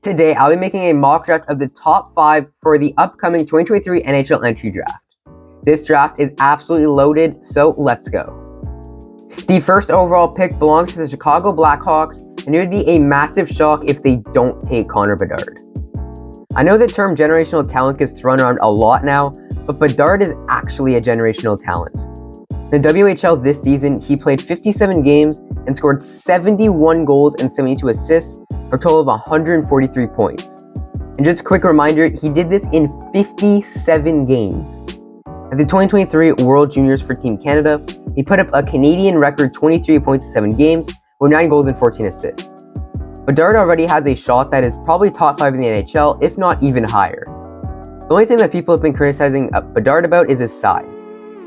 Today, I'll be making a mock draft of the top 5 for the upcoming 2023 NHL entry draft. This draft is absolutely loaded, so let's go. The first overall pick belongs to the Chicago Blackhawks, and it would be a massive shock if they don't take Connor Bedard. I know the term generational talent gets thrown around a lot now, but Bedard is actually a generational talent. In the WHL this season, he played 57 games and scored 71 goals and 72 assists for a total of 143 points. And just a quick reminder, he did this in 57 games. At the 2023 World Juniors for Team Canada, he put up a Canadian record 23 points in 7 games with 9 goals and 14 assists. Bedard already has a shot that is probably top 5 in the NHL, if not even higher. The only thing that people have been criticizing Bedard about is his size.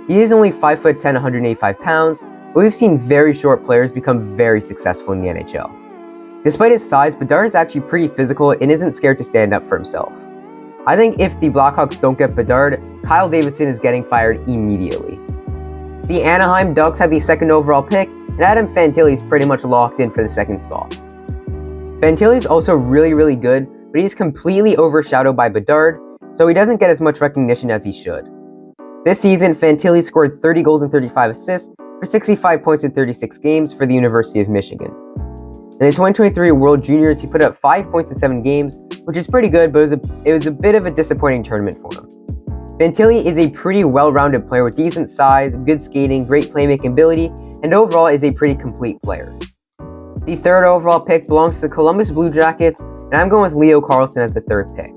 He is only 5'10", 185 pounds, but we've seen very short players become very successful in the NHL. Despite his size, Bedard is actually pretty physical and isn't scared to stand up for himself. I think if the Blackhawks don't get Bedard, Kyle Davidson is getting fired immediately. The Anaheim Ducks have the second overall pick, and Adam Fantili is pretty much locked in for the second spot. Fantili is also really good, but he's completely overshadowed by Bedard, so he doesn't get as much recognition as he should. This season, Fantili scored 30 goals and 35 assists for 65 points in 36 games for the University of Michigan. In the 2023 World Juniors, he put up 5 points in 7 games, which is pretty good, but it was a bit of a disappointing tournament for him. Fantili is a pretty well-rounded player with decent size, good skating, great playmaking ability, and overall is a pretty complete player. The third overall pick belongs to the Columbus Blue Jackets, and I'm going with Leo Carlson as the third pick.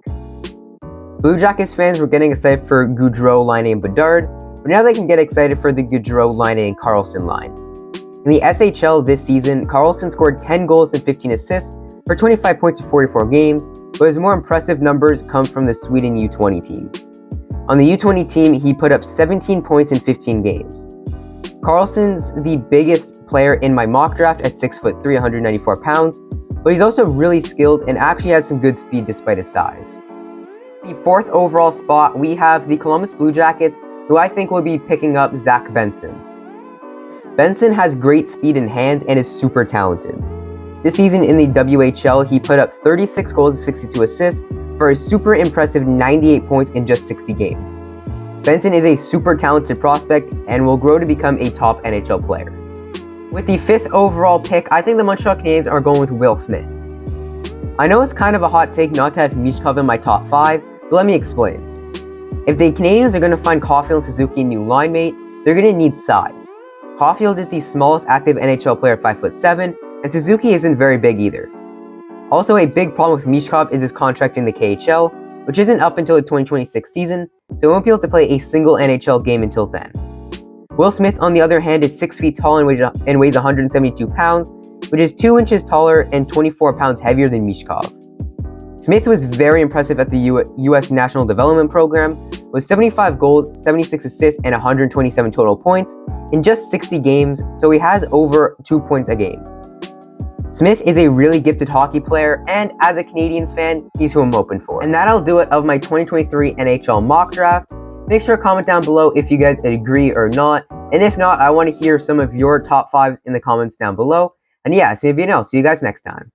Blue Jackets fans were getting excited for Gaudreau, Laine, and Bedard, but now they can get excited for the Gaudreau, Laine, and Carlson line. In the SHL this season, Carlson scored 10 goals and 15 assists for 25 points in 44 games, but his more impressive numbers come from the Sweden U20 team. On the U20 team, he put up 17 points in 15 games. Carlson's the biggest player in my mock draft at 6'3", 194 pounds, but he's also really skilled and actually has some good speed despite his size. The fourth overall spot, we have the Columbus Blue Jackets, who I think will be picking up Zach Benson. Benson has great speed in hands and is super talented. This season in the WHL, he put up 36 goals and 62 assists for a super impressive 98 points in just 60 games. Benson is a super talented prospect and will grow to become a top NHL player. With the fifth overall pick, I think the Montreal Canadiens are going with Will Smith. I know it's kind of a hot take not to have Michkov in my top 5, but let me explain. If the Canadiens are going to find Caulfield and Suzuki a new line mate, they're going to need size. Caulfield is the smallest active NHL player at 5'7", and Suzuki isn't very big either. Also, a big problem with Michkov is his contract in the KHL, which isn't up until the 2026 season, so he won't be able to play a single NHL game until then. Will Smith, on the other hand, is 6 feet tall and weighs 172 pounds, which is 2 inches taller and 24 pounds heavier than Michkov. Smith was very impressive at the U.S. National Development Program, with 75 goals, 76 assists, and 127 total points in just 60 games, so he has over 2 points a game. Smith is a really gifted hockey player, and as a Canadiens fan, he's who I'm hoping for. And that'll do it of my 2023 NHL mock draft. Make sure to comment down below if you guys agree or not, and if not, I want to hear some of your top 5s in the comments down below. And yeah, see you guys next time.